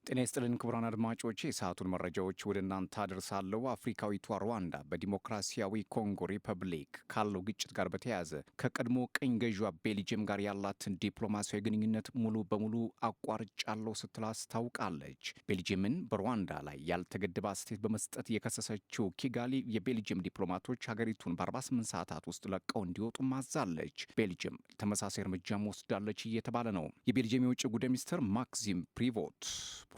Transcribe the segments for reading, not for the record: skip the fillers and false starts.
ጤና ይስጥልን ክቡራን አድማጮች፣ የሰዓቱን መረጃዎች ወደ እናንተ አደርሳለሁ። አፍሪካዊቷ ሩዋንዳ በዲሞክራሲያዊ ኮንጎ ሪፐብሊክ ካለው ግጭት ጋር በተያያዘ ከቀድሞ ቅኝ ገዢዋ ቤልጅየም ጋር ያላትን ዲፕሎማሲያዊ ግንኙነት ሙሉ በሙሉ አቋርጫለሁ ስትል አስታውቃለች። ቤልጅየምን በሩዋንዳ ላይ ያልተገደበ አስተያየት በመስጠት የከሰሰችው ኪጋሊ የቤልጅየም ዲፕሎማቶች ሀገሪቱን በ48 ሰዓታት ውስጥ ለቀው እንዲወጡ ማዛለች። ቤልጅየም ተመሳሳይ እርምጃም ወስዳለች እየተባለ ነው። የቤልጅየም የውጭ ጉዳይ ሚኒስትር ማክሲም ፕሪቮት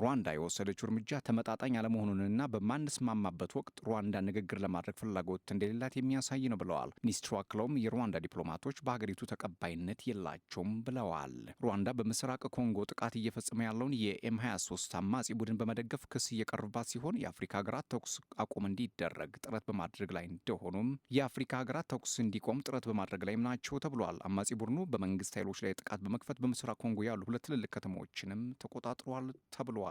ሩዋንዳ የወሰደችው እርምጃ ተመጣጣኝ አለመሆኑንና በማንስማማበት ወቅት ሩዋንዳ ንግግር ለማድረግ ፍላጎት እንደሌላት የሚያሳይ ነው ብለዋል። ሚኒስትሩ አክለውም የሩዋንዳ ዲፕሎማቶች በሀገሪቱ ተቀባይነት የላቸውም ብለዋል። ሩዋንዳ በምስራቅ ኮንጎ ጥቃት እየፈጸመ ያለውን የኤም23 አማጺ ቡድን በመደገፍ ክስ እየቀረበባት ሲሆን የአፍሪካ ሀገራት ተኩስ አቁም እንዲደረግ ጥረት በማድረግ ላይ እንደሆኑም የአፍሪካ ሀገራት ተኩስ እንዲቆም ጥረት በማድረግ ላይም ናቸው ተብሏል። አማጺ ቡድኑ በመንግስት ኃይሎች ላይ ጥቃት በመክፈት በምስራቅ ኮንጎ ያሉ ሁለት ትልልቅ ከተሞችንም ተቆጣጥሯል ተብሏል።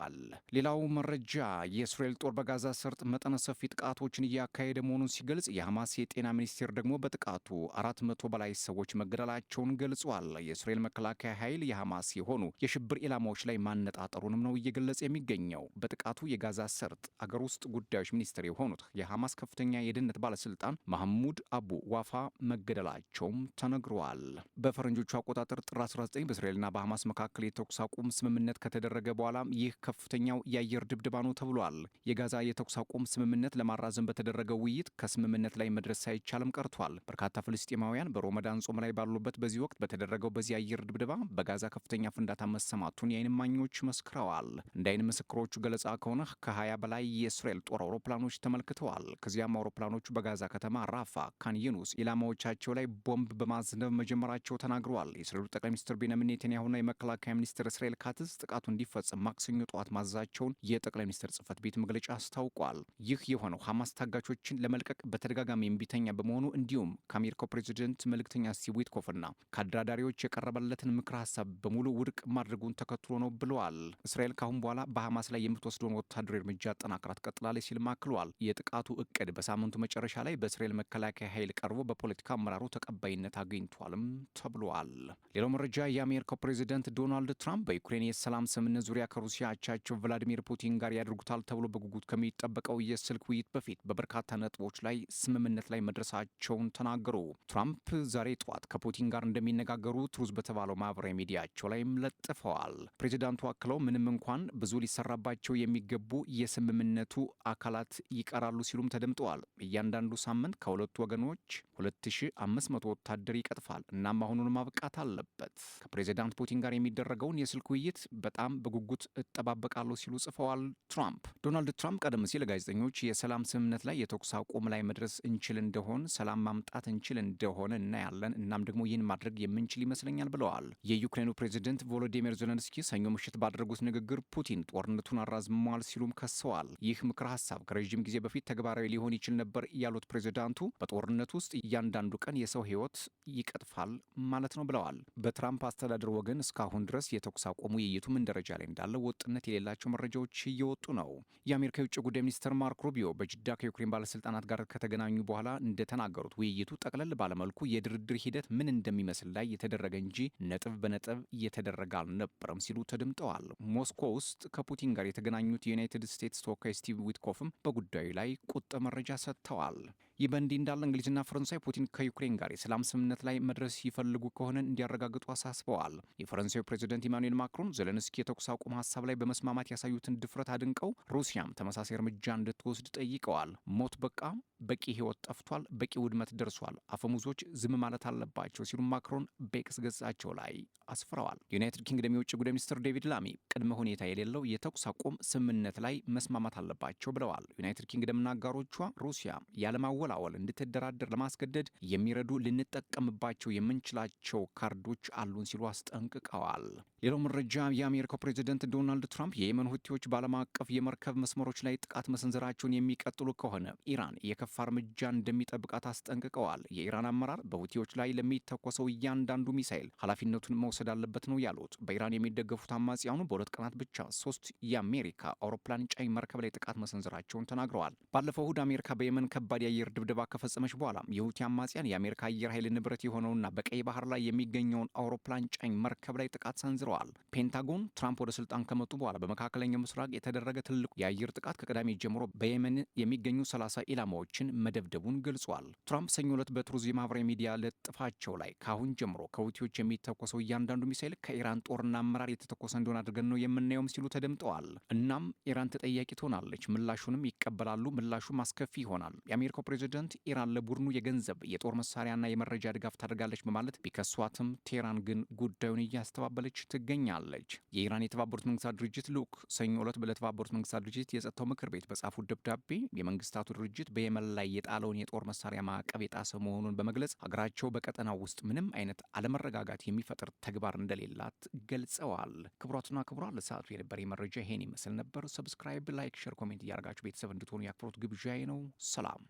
ሌላው መረጃ የእስራኤል ጦር በጋዛ ሰርጥ መጠነ ሰፊ ጥቃቶችን እያካሄደ መሆኑን ሲገልጽ የሐማስ የጤና ሚኒስቴር ደግሞ በጥቃቱ 400 በላይ ሰዎች መገደላቸውን ገልጿል። የእስራኤል መከላከያ ኃይል የሐማስ የሆኑ የሽብር ኢላማዎች ላይ ማነጣጠሩንም ነው እየገለጸ የሚገኘው። በጥቃቱ የጋዛ ሰርጥ አገር ውስጥ ጉዳዮች ሚኒስትር የሆኑት የሐማስ ከፍተኛ የደህንነት ባለስልጣን መሐሙድ አቡ ዋፋ መገደላቸውም ተነግሯል። በፈረንጆቹ አቆጣጠር ጥር 19 በእስራኤልና በሐማስ መካከል የተኩስ አቁም ስምምነት ከተደረገ በኋላ ይህ ከፍተኛው የአየር ድብደባ ነው ተብሏል። የጋዛ የተኩስ አቁም ስምምነት ለማራዘም በተደረገው ውይይት ከስምምነት ላይ መድረስ ሳይቻልም ቀርቷል። በርካታ ፍልስጤማውያን በሮመዳን ጾም ላይ ባሉበት በዚህ ወቅት በተደረገው በዚህ የአየር ድብደባ በጋዛ ከፍተኛ ፍንዳታ መሰማቱን የዓይን እማኞች መስክረዋል። እንደ ዓይን ምስክሮቹ ገለጻ ከሆነ ከ20 በላይ የእስራኤል ጦር አውሮፕላኖች ተመልክተዋል። ከዚያም አውሮፕላኖቹ በጋዛ ከተማ ራፋ፣ ካን ዩኒስ ኢላማዎቻቸው ላይ ቦምብ በማዝነብ መጀመራቸው ተናግረዋል። የእስራኤሉ ጠቅላይ ሚኒስትር ቤንያሚን ኔታንያሁና የመከላከያ ሚኒስትር እስራኤል ካትዝ ጥቃቱ እንዲፈጸም ማክሰኞ ጠዋት ማዛቸውን የጠቅላይ ሚኒስትር ጽህፈት ቤት መግለጫ አስታውቋል። ይህ የሆነው ሐማስ ታጋቾችን ለመልቀቅ በተደጋጋሚ እምቢተኛ በመሆኑ እንዲሁም ከአሜሪካው ፕሬዚደንት መልእክተኛ ስቲቭ ዊትኮፍና ከአደራዳሪዎች የቀረበለትን ምክር ሀሳብ በሙሉ ውድቅ ማድረጉን ተከትሎ ነው ብለዋል። እስራኤል ካሁን በኋላ በሐማስ ላይ የምትወስደውን ወታደራዊ እርምጃ አጠናክራ ትቀጥላለች ሲልም አክሏል። የጥቃቱ እቅድ በሳምንቱ መጨረሻ ላይ በእስራኤል መከላከያ ኃይል ቀርቦ በፖለቲካ አመራሩ ተቀባይነት አግኝቷልም ተብሏል። ሌላው መረጃ የአሜሪካው ፕሬዚደንት ዶናልድ ትራምፕ በዩክሬን የሰላም ስምምነት ዙሪያ ከሩሲያ አቻቸው ቭላዲሚር ፑቲን ጋር ያደርጉታል ተብሎ በጉጉት ከሚጠበቀው የስልክ ውይይት በፊት በበርካታ ነጥቦች ላይ ስምምነት ላይ መድረሳቸውን ተናገሩ። ትራምፕ ዛሬ ጠዋት ከፑቲን ጋር እንደሚነጋገሩ ትሩዝ በተባለው ማህበራዊ ሚዲያቸው ላይም ለጥፈዋል። ፕሬዚዳንቱ አክለው ምንም እንኳን ብዙ ሊሰራባቸው የሚገቡ የስምምነቱ አካላት ይቀራሉ ሲሉም ተደምጠዋል። እያንዳንዱ ሳምንት ከሁለቱ ወገኖች 2500 ወታደር ይቀጥፋል። እናም አሁኑን ማብቃት አለበት። ከፕሬዚዳንት ፑቲን ጋር የሚደረገውን የስልክ ውይይት በጣም በጉጉት እጠባበቃለሁ ሲሉ ጽፈዋል። ትራምፕ ዶናልድ ትራምፕ ቀደም ሲል ጋዜጠኞች የሰላም ስምምነት ላይ የተኩስ አቁም ላይ መድረስ እንችል እንደሆን ሰላም ማምጣት እንችል እንደሆነ እናያለን፣ እናም ደግሞ ይህን ማድረግ የምንችል ይመስለኛል ብለዋል። የዩክሬኑ ፕሬዚደንት ቮሎዲሚር ዜሌንስኪ ሰኞ ምሽት ባደረጉት ንግግር ፑቲን ጦርነቱን አራዝመዋል ሲሉም ከሰዋል። ይህ ምክር ሀሳብ ከረዥም ጊዜ በፊት ተግባራዊ ሊሆን ይችል ነበር ያሉት ፕሬዚዳንቱ በጦርነት ውስጥ እያንዳንዱ ቀን የሰው ሕይወት ይቀጥፋል ማለት ነው ብለዋል። በትራምፕ አስተዳደር ወገን እስካሁን ድረስ የተኩስ አቁም ውይይቱ ምን ደረጃ ላይ እንዳለ ወጥነት የሌላቸው መረጃዎች እየወጡ ነው። የአሜሪካ የውጭ ጉዳይ ሚኒስትር ማርክ ሩቢዮ በጅዳ ከዩክሬን ባለስልጣናት ጋር ከተገናኙ በኋላ እንደተናገሩት ውይይቱ ጠቅለል ባለመልኩ የድርድር ሂደት ምን እንደሚመስል ላይ የተደረገ እንጂ ነጥብ በነጥብ እየተደረገ አልነበረም ሲሉ ተደምጠዋል። ሞስኮ ውስጥ ከፑቲን ጋር የተገናኙት የዩናይትድ ስቴትስ ተወካይ ስቲቭ ዊትኮፍም በጉዳዩ ላይ ቁጥ መረጃ ሰጥተዋል። ይህ በእንዲህ እንዳለ እንግሊዝና ፈረንሳይ ፑቲን ከዩክሬን ጋር የሰላም ስምምነት ላይ መድረስ ይፈልጉ ከሆነ እንዲያረጋግጡ አሳስበዋል። የፈረንሳዩ ፕሬዚደንት ኢማኑኤል ማክሮን ዜሌንስኪ የተኩስ አቁም ሀሳብ ላይ በመስማማት ያሳዩትን ድፍረት አድንቀው ሩሲያም ተመሳሳይ እርምጃ እንድትወስድ ጠይቀዋል። ሞት በቃ፣ በቂ ህይወት ጠፍቷል፣ በቂ ውድመት ደርሷል፣ አፈሙዞች ዝም ማለት አለባቸው ሲሉ ማክሮን በኤክስ ገጻቸው ላይ አስፍረዋል። ዩናይትድ ኪንግደም የውጭ ጉዳይ ሚኒስትር ዴቪድ ላሚ ቅድመ ሁኔታ የሌለው የተኩስ አቁም ስምምነት ላይ መስማማት አለባቸው ብለዋል። ዩናይትድ ኪንግደምና አጋሮቿ ሩሲያ ያለማወላወል እንድትደራደር ለማስገደድ የሚረዱ ልንጠቀምባቸው የምንችላቸው ካርዶች አሉን ሲሉ አስጠንቅቀዋል። ሌላው መረጃ የአሜሪካው ፕሬዚደንት ዶናልድ ትራምፕ የየመን ሁቲዎች በዓለም አቀፍ የመርከብ መስመሮች ላይ ጥቃት መሰንዘራቸውን የሚቀጥሉ ከሆነ ኢራን የከፋ እርምጃ እንደሚጠብቃት አስጠንቅቀዋል። የኢራን አመራር በሁቲዎች ላይ ለሚተኮሰው እያንዳንዱ ሚሳኤል ኃላፊነቱን መውሰድ አለበት ነው ያሉት። በኢራን የሚደገፉት አማጽያኑ በሁለት ቀናት ብቻ 3 የአሜሪካ አውሮፕላን ጫኝ መርከብ ላይ ጥቃት መሰንዘራቸውን ተናግረዋል። ባለፈው እሁድ አሜሪካ በየመን ከባድ የአየር ድብደባ ከፈጸመች በኋላ የሁቲ አማጽያን የአሜሪካ አየር ኃይል ንብረት የሆነውና በቀይ ባህር ላይ የሚገኘውን አውሮፕላን ጫኝ መርከብ ላይ ጥቃት ሰንዝረዋል። ፔንታጎን ትራምፕ ወደ ስልጣን ከመጡ በኋላ በመካከለኛው ምስራቅ የተደረገ ትልቁ የአየር ጥቃት ከቅዳሜ ጀምሮ በየመን የሚገኙ 30 ኢላማዎችን መደብደቡን ገልጿል። ትራምፕ ሰኞ ዕለት በትሩዝ የማህበራዊ ሚዲያ ለጥፋቸው ላይ ካሁን ጀምሮ ከሁቲዎች የሚተኮሰው እያንዳንዱ ሚሳኤል ከኢራን ጦርና አመራር የተተኮሰ እንደሆነ አድርገን ነው የምናየውም ሲሉ ተደምጠዋል። እናም ኢራን ተጠያቂ ትሆናለች፣ ምላሹንም ይቀበላሉ፣ ምላሹም አስከፊ ይሆናል። የአሜሪካው ፕሬዚደንት ኢራን ለቡድኑ የገንዘብ የጦር መሳሪያና የመረጃ ድጋፍ ታደርጋለች በማለት ቢከሷትም ቴህራን ግን ጉዳዩን እያስተባበለች ትገኛለች። የኢራን የተባበሩት መንግስታት ድርጅት ልዑክ ሰኞ ዕለት ለተባበሩት መንግስታት ድርጅት የጸጥታው ምክር ቤት በጻፉት ደብዳቤ የመንግስታቱ ድርጅት በየመን ላይ የጣለውን የጦር መሳሪያ ማዕቀብ የጣሰ መሆኑን በመግለጽ ሀገራቸው በቀጠናው ውስጥ ምንም አይነት አለመረጋጋት የሚፈጥር ተግባር እንደሌላት ገልጸዋል። ክቡራትና ክቡራን ለሰዓቱ የነበረ መረጃ ይሄን ይመስል ነበር። ሰብስክራይብ፣ ላይክ፣ ሼር፣ ኮሜንት እያደረጋችሁ ቤተሰብ እንድትሆኑ የአክብሮት ግብዣዬ ነው። ሰላም።